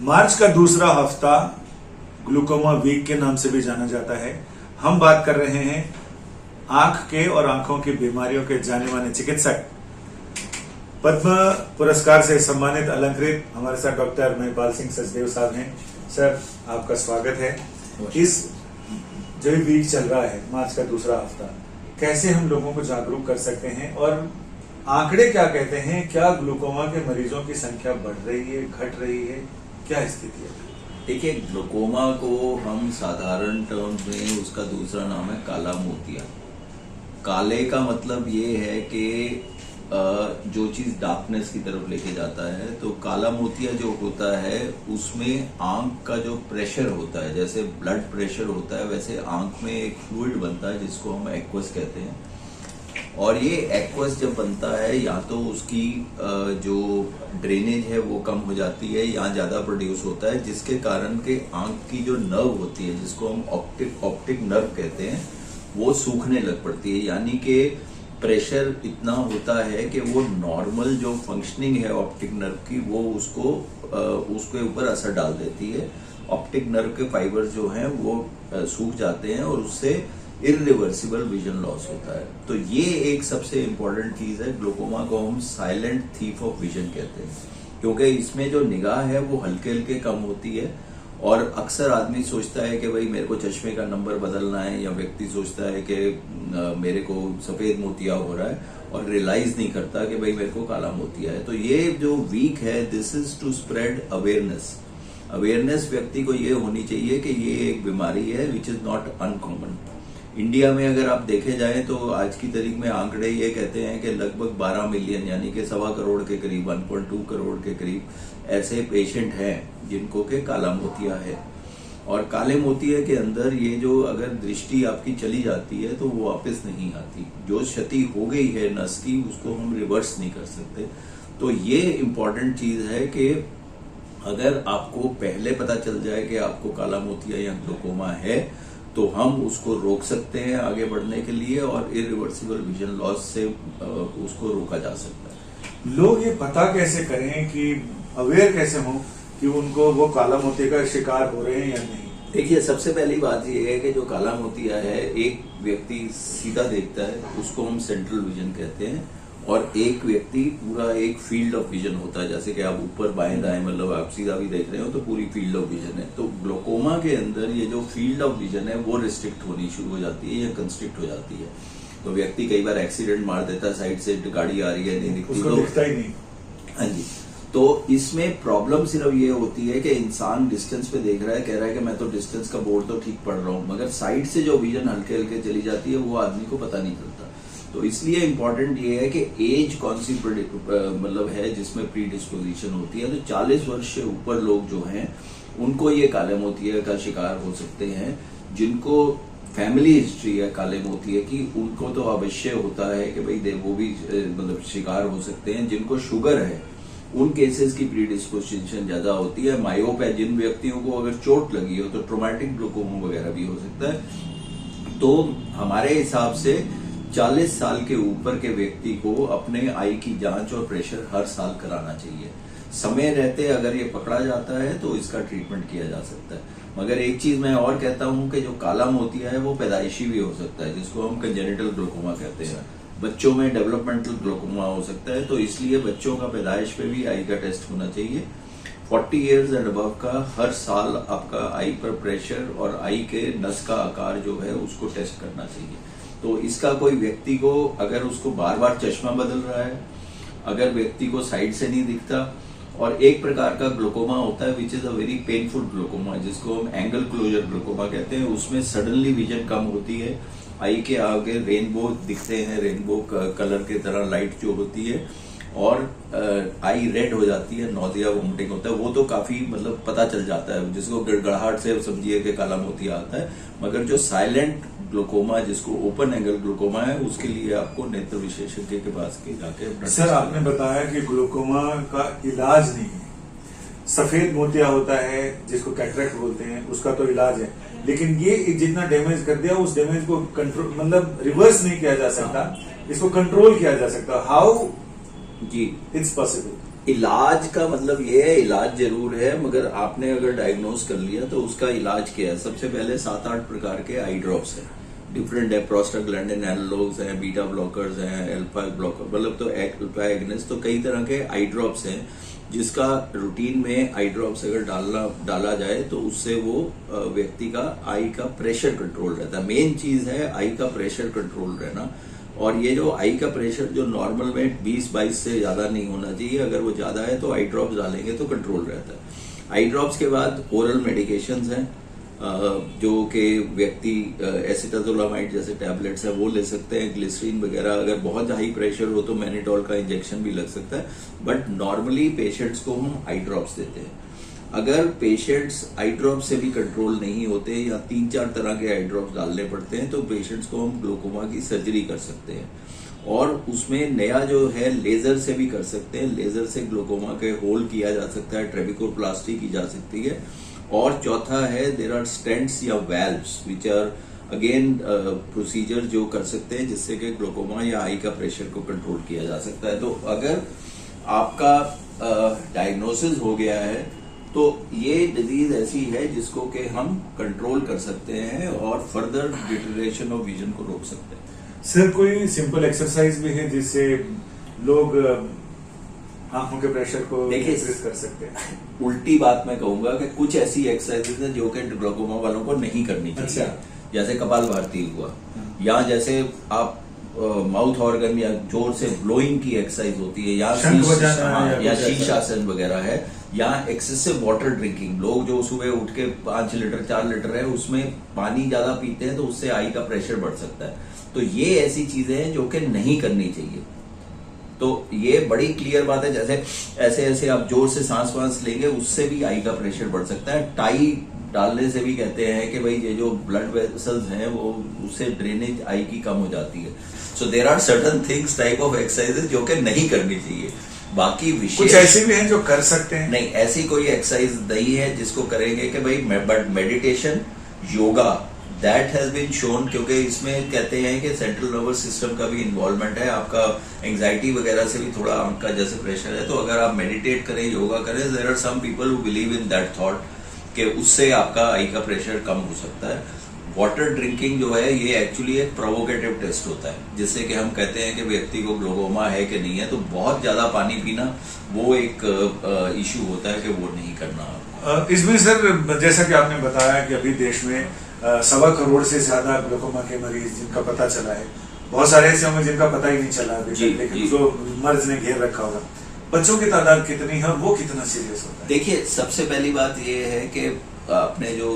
मार्च का दूसरा हफ्ता ग्लूकोमा वीक के नाम से भी जाना जाता है। हम बात कर रहे हैं आंख के और आंखों की बीमारियों के जाने माने चिकित्सक, पद्म पुरस्कार से सम्मानित अलंकृत हमारे साथ डॉक्टर महिपाल सिंह सचदेव साहब हैं। सर, आपका स्वागत है। इस जो वीक चल रहा है, मार्च का दूसरा हफ्ता, कैसे हम लोगों को जागरूक कर सकते हैं और आंकड़े क्या कहते हैं? क्या ग्लूकोमा के मरीजों की संख्या बढ़ रही है, घट रही है, क्या स्थिति है? देखिए, ग्लूकोमा को हम साधारण टर्म्स में उसका दूसरा नाम है काला मोतिया। काले का मतलब ये है कि जो चीज डार्कनेस की तरफ लेके जाता है, तो काला मोतिया जो होता है उसमें आंख का जो प्रेशर होता है, जैसे ब्लड प्रेशर होता है, वैसे आंख में एक फ्लूइड बनता है जिसको हम एक्वस कहते हैं। और ये एक्वस जब बनता है, या तो उसकी जो ड्रेनेज है वो कम हो जाती है या ज्यादा प्रोड्यूस होता है, जिसके कारण के आंख की जो नर्व होती है, जिसको हम ऑप्टिक नर्व कहते हैं, वो सूखने लग पड़ती है। यानी कि प्रेशर इतना होता है कि वो नॉर्मल जो फंक्शनिंग है ऑप्टिक नर्व की, वो उसके ऊपर असर डाल देती है। ऑप्टिक नर्व के फाइबर्स जो हैं वो सूख जाते हैं और उससे इरिवर्सिबल विजन लॉस होता है। तो ये एक सबसे इम्पोर्टेंट चीज है। ग्लूकोमा को हम साइलेंट थीफ ऑफ विजन कहते हैं, क्योंकि इसमें जो निगाह है वो हल्के हल्के कम होती है। और अक्सर आदमी सोचता है कि भाई मेरे को चश्मे का नंबर बदलना है, या व्यक्ति सोचता है कि मेरे को सफेद मोतिया हो रहा है, और रियलाइज नहीं करता कि भाई मेरे को काला मोतिया है। तो ये जो वीक है, this is to spread awareness व्यक्ति को ये होनी चाहिए कि ये एक बीमारी है which is not uncommon. India में अगर आप देखे जाएं तो आज की तारीख में आंकड़े ये कहते हैं कि लगभग 12 मिलियन यानी कि 1.25 करोड़ के करीब, 1.2 करोड़ के करीब ऐसे पेशेंट हैं जिनको के काला मोतिया है। और काले मोतिया के अंदर ये जो अगर दृष्टि आपकी चली जाती है तो वो वापस नहीं आती। जो क्षति हो गई है नस की, उसको हम रिवर्स नहीं कर सकते। तो ये इम्पोर्टेंट चीज है कि अगर आपको पहले पता चल जाए कि आपको काला मोतिया या ग्लूकोमा है, तो हम उसको रोक सकते हैं आगे बढ़ने के लिए, और इरिवर्सिबल विजन लॉस से उसको रोका जा सकता है। लोग ये पता कैसे करें कि अवेयर कैसे हों कि उनको वो काला मोतिया का शिकार हो रहे हैं या नहीं? देखिए, सबसे पहली बात यह है कि जो काला मोतिया है, एक व्यक्ति सीधा देखता है, उसको हम सेंट्रल विजन कहते हैं, और एक व्यक्ति पूरा एक फील्ड ऑफ विजन होता है। जैसे कि आप ऊपर बाएं दाएं, मतलब आप सीधा भी देख रहे हो तो पूरी फील्ड ऑफ विजन है। तो ग्लूकोमा के अंदर ये जो फील्ड ऑफ विजन है वो रिस्ट्रिक्ट होनी शुरू हो जाती है या कंस्ट्रिक्ट हो जाती है। तो व्यक्ति कई बार एक्सीडेंट मार देता है, साइड से गाड़ी आ रही है, नहीं दिखती, उसको दिखता ही नहीं। हाँ जी। तो इसमें प्रॉब्लम सिर्फ ये होती है कि इंसान डिस्टेंस पे देख रहा है, कह रहा है कि मैं तो डिस्टेंस का बोर्ड तो ठीक पढ़ रहा हूं, मगर साइड से जो विजन हल्के हल्के चली जाती है वो आदमी को पता नहीं चलता। तो इसलिए इम्पोर्टेंट ये है कि एज कौन सी मतलब है जिसमें प्री डिस्पोजिशन होती है। तो 40 वर्ष से ऊपर लोग जो हैं उनको ये काले मोतिया का शिकार हो सकते हैं। जिनको फैमिली हिस्ट्री है काले मोतिया की, उनको तो अवश्य होता है कि भाई वो भी मतलब शिकार हो सकते हैं। जिनको शुगर है उन केसेस की प्री डिस्पोजिशन ज्यादा होती है। मायोप है, जिन व्यक्तियों को अगर चोट लगी हो तो ट्रोमेटिक ग्लूकोमा वगैरह भी हो सकता है। तो हमारे हिसाब से 40 साल के ऊपर के व्यक्ति को अपने आई की जांच और प्रेशर हर साल कराना चाहिए। समय रहते अगर ये पकड़ा जाता है तो इसका ट्रीटमेंट किया जा सकता है। मगर एक चीज मैं और कहता हूं कि जो काला मोतिया है वो पैदाइशी भी हो सकता है, जिसको हम कंजेनिटल ग्लूकोमा कहते हैं। बच्चों में डेवलपमेंटल ग्लूकोमा हो सकता है, तो इसलिए बच्चों का पैदाइश पे भी आई का टेस्ट होना चाहिए। 40 इयर्स एंड अबव का हर साल आपका आई पर प्रेशर और आई के नस का आकार जो है उसको टेस्ट करना चाहिए। तो इसका कोई व्यक्ति को अगर उसको बार बार चश्मा बदल रहा है, अगर व्यक्ति को साइड से नहीं दिखता, और एक प्रकार का ग्लूकोमा होता है which is a very painful glaucoma, जिसको हम एंगल क्लोजर ग्लूकोमा कहते हैं। उसमें सडनली विजन कम होती है, आई के आगे रेनबो दिखते हैं, रेनबो कलर के तरह लाइट जो होती है, और आई रेड हो जाती है, नोजिया वोमिटिंग होता है। वो तो काफी मतलब पता चल जाता है, जिसको गड़गड़ाहट से समझिए कि काला मोतिया आता है। मगर जो साइलेंट ग्लूकोमा, जिसको ओपन एंगल ग्लूकोमा है, उसके लिए आपको नेत्र विशेषज्ञ के पास के जाके। सर, आपने बताया कि ग्लूकोमा का इलाज नहीं है। सफेद मोतिया होता है जिसको कैटरेक्ट बोलते हैं, उसका तो इलाज है, लेकिन ये जितना डैमेज कर दिया उस डैमेज को कंट्रोल मतलब रिवर्स नहीं किया जा सकता, इसको कंट्रोल किया जा सकता। How ji it's possible? इलाज का मतलब ये है, इलाज जरूर है, मगर आपने अगर डायग्नोज कर लिया तो उसका इलाज क्या है? सबसे पहले 7-8 प्रकार के आई ड्रॉप्स हैं, डिफरेंट है, प्रोस्टाग्लैंडिन एनालॉग्स हैं, बीटा ब्लॉकर्स हैं, अल्फा ब्लॉकर, मतलब तो अल्फा एगनिस्ट, तो कई तरह के आई ड्रॉप्स हैं जिसका रूटीन में आई ड्रॉप्स अगर डाला जाए तो उससे वो व्यक्ति का आई का प्रेशर कंट्रोल रहता है। मेन चीज है आई का प्रेशर कंट्रोल रहना। और ये जो आई का प्रेशर जो नॉर्मल में 20-22 से ज्यादा नहीं होना चाहिए, अगर वो ज्यादा है तो आई ड्रॉप्स डालेंगे तो कंट्रोल रहता है। आई ड्रॉप्स के बाद ओरल मेडिकेशंस हैं जो कि व्यक्ति एसिटाजोलामाइड जैसे टैबलेट्स है वो ले सकते हैं, ग्लिसरीन वगैरह। अगर बहुत हाई प्रेशर हो तो मैनिटोल का इंजेक्शन भी लग सकता है, बट नॉर्मली पेशेंट्स को हम आई ड्रॉप्स देते हैं। अगर पेशेंट्स आई ड्रॉप से भी कंट्रोल नहीं होते या 3-4 तरह के आई ड्रॉप्स डालने पड़ते हैं तो पेशेंट्स को हम ग्लोकोमा की सर्जरी कर सकते हैं। और उसमें नया जो है लेजर से भी कर सकते हैं, लेजर से ग्लोकोमा के होल किया जा सकता है, ट्रेबिकोप्लास्टी की जा सकती है। और चौथा है देयर आर स्टेंट्स या valves which are again procedure जो कर सकते हैं जिससे कि ग्लोकोमा या आई का प्रेशर को कंट्रोल किया जा सकता है। तो अगर आपका डायग्नोसिस हो गया है तो ये डिजीज ऐसी है जिसको कि हम कंट्रोल कर सकते हैं और फर्दर डिटेरियोरेशन ऑफ विजन को रोक सकते हैं। सर कोई सिंपल एक्सरसाइज भी है जिससे लोग आंखों के प्रेशर को नियंत्रित कर सकते हैं? उल्टी बात मैं कहूंगा कि कुछ ऐसी एक्सरसाइजेज हैं जो कि ग्लोकोमा वालों को नहीं करनी चाहिए। अच्छा। जैसे कपालभाति हुआ, या जैसे आप माउथ ऑर्गन या जोर से ब्लोइंग की एक्सरसाइज होती है, या शीर्षासन वगैरह है, या एक्सेसिव वाटर ड्रिंकिंग। लोग जो सुबह उठ के 5 लीटर 4 लीटर है उसमें पानी ज्यादा पीते हैं तो उससे आई का प्रेशर बढ़ सकता है। तो ये ऐसी चीजें हैं जो कि नहीं करनी चाहिए। तो ये बड़ी क्लियर बात है। जैसे ऐसे ऐसे आप जोर से सांस वांस लेंगे उससे भी आई का प्रेशर बढ़ सकता है। टाई डालने से भी कहते हैं कि भाई ये जो ब्लड वेसल्स हैं वो उससे ड्रेनेज आई की कम हो जाती है। So there are certain things type of exercises जो कि नहीं करनी चाहिए। बाकी विशेष कुछ ऐसे भी हैं जो कर सकते हैं? नहीं, ऐसी कोई एक्सरसाइज नहीं है जिसको करेंगे कि भाई, but meditation, yoga, that has been shown, क्योंकि इसमें कहते हैं कि सेंट्रल नर्वस सिस्टम का भी इन्वॉल्वमेंट है। आपका एंग्जाइटी वगैरह से भी थोड़ा आंख का जैसे प्रेशर है, तो अगर आप मेडिटेट करें, योगा करें, there are some people who believe in that thought कि उससे आपका आई का प्रेशर कम हो सकता है। वाटर ड्रिंकिंग जो है ये एक्चुअली एक प्रोवोकेटिव टेस्ट होता है जिससे कि हम कहते हैं कि व्यक्ति को ग्लोकोमा है कि नहीं है। तो बहुत ज्यादा पानी पीना वो एक इश्यू होता है कि वो नहीं करना। इसमें सर जैसा कि आपने बताया कि अभी देश में 1.25 करोड़ से ज्यादा ग्लोकोमा के मरीज जिनका पता चला है, बहुत सारे ऐसे होंगे जिनका पता ही नहीं चला अभी तक, लेकिन जो मर्ज ने घेर रखा होगा। बच्चों की तादाद कितनी है और वो कितना सीरियस होता है? देखिए, सबसे पहली बात ये है कि आपने जो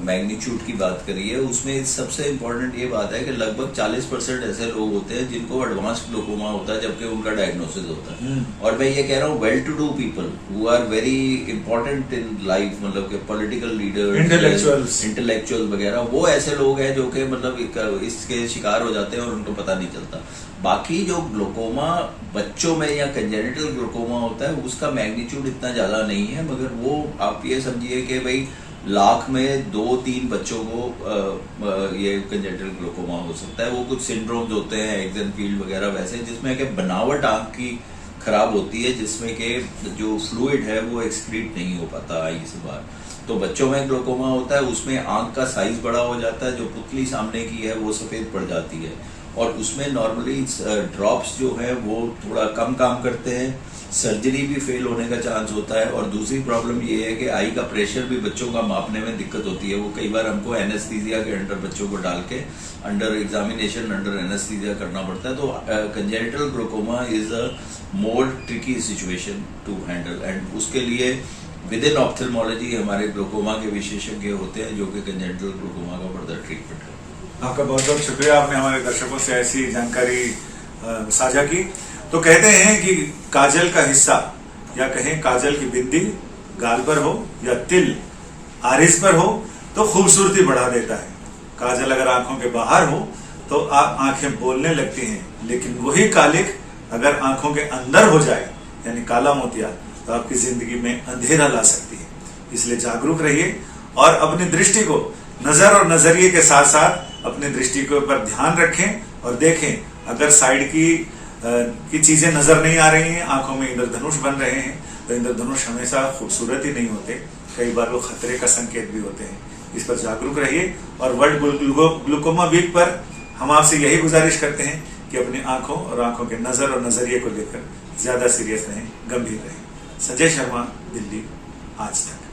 मैग्नीट्यूड की बात करी है उसमें सबसे इम्पोर्टेंट ये बात है कि लगभग 40% ऐसे लोग होते हैं जिनको एडवांस्ड ग्लोकोमा होता है जबकि उनका डायग्नोसिस होता है। और मैं ये कह रहा हूँ well to do people who are very important in life, मतलब कि पॉलिटिकल लीडर्स, इंटेलेक्चुअल वगैरह, वो ऐसे लोग हैं जो कि मतलब इसके शिकार हो जाते हैं और उनको पता नहीं चलता। बाकी जो ग्लोकोमा बच्चों में या कंजेनिटल ग्लोकोमा होता है उसका मैग्नीट्यूड इतना ज्यादा नहीं है, मगर वो आप ये समझिए कि भाई लाख में 2-3 बच्चों को ये कंजेनिटल ग्लोकोमा हो सकता है। वो कुछ सिंड्रोम्स होते हैं, एक्सेनफील्ड वगैरह वैसे, जिसमें कि बनावट आंख की खराब होती है, जिसमें कि जो फ्लूइड है वो एक्सक्रीट नहीं हो पाता आई से बाहर। तो बच्चों में ग्लोकोमा होता है, उसमें आंख का साइज बड़ा हो जाता है, जो पुतली सामने की है वो सफेद पड़ जाती है, और उसमें नॉर्मली ड्रॉप्स जो है वो थोड़ा कम काम करते हैं, सर्जरी भी फेल होने का चांस होता है। और दूसरी प्रॉब्लम ये है कि आई का प्रेशर भी बच्चों का मापने में दिक्कत होती है। वो कई बार हमको एनेस्थीसिया के अंडर बच्चों को डाल के अंडर एग्जामिनेशन, अंडर एनेस्थीसिया करना पड़ता है। तो congenital glaucoma is a more tricky situation to handle, and उसके लिए विद इन ऑप्थेल्मोलॉजी हमारे ग्लोकोमा के विशेषज्ञ होते हैं जो कि कंजेनिटल ग्लोकोमा का फर्दर ट्रीटमेंट करते हैं। आपका बहुत बहुत शुक्रिया, आपने हमारे दर्शकों से ऐसी जानकारी साझा की। तो कहते हैं कि काजल का हिस्सा, या कहें काजल की बिंदी गाल पर हो या तिल आरिस पर हो तो खूबसूरती बढ़ा देता है। काजल अगर आंखों के बाहर हो तो आप आंखें बोलने लगती हैं, लेकिन वही कालिक अगर आंखों के अंदर हो जाए यानी काला मोतिया तो आपकी जिंदगी में अंधेरा ला सकती है। इसलिए जागरूक रहिए और अपनी दृष्टि को नजर और नजरिए के साथ साथ अपनी दृष्टि के ऊपर ध्यान रखें और देखें, अगर साइड की की चीजें नजर नहीं आ रही हैं, आंखों में इंद्रधनुष बन रहे हैं, तो इंद्रधनुष हमेशा खूबसूरत ही नहीं होते, कई बार वो खतरे का संकेत भी होते हैं। इस पर जागरूक रहिए। और वर्ल्ड ग्लूकोमा वीक पर हम आपसे यही गुजारिश करते हैं कि अपनी आंखों और आंखों के नजर और नजरिए को लेकर ज्यादा सीरियस रहें, गंभीर रहें। संजय शर्मा, दिल्ली, आज तक।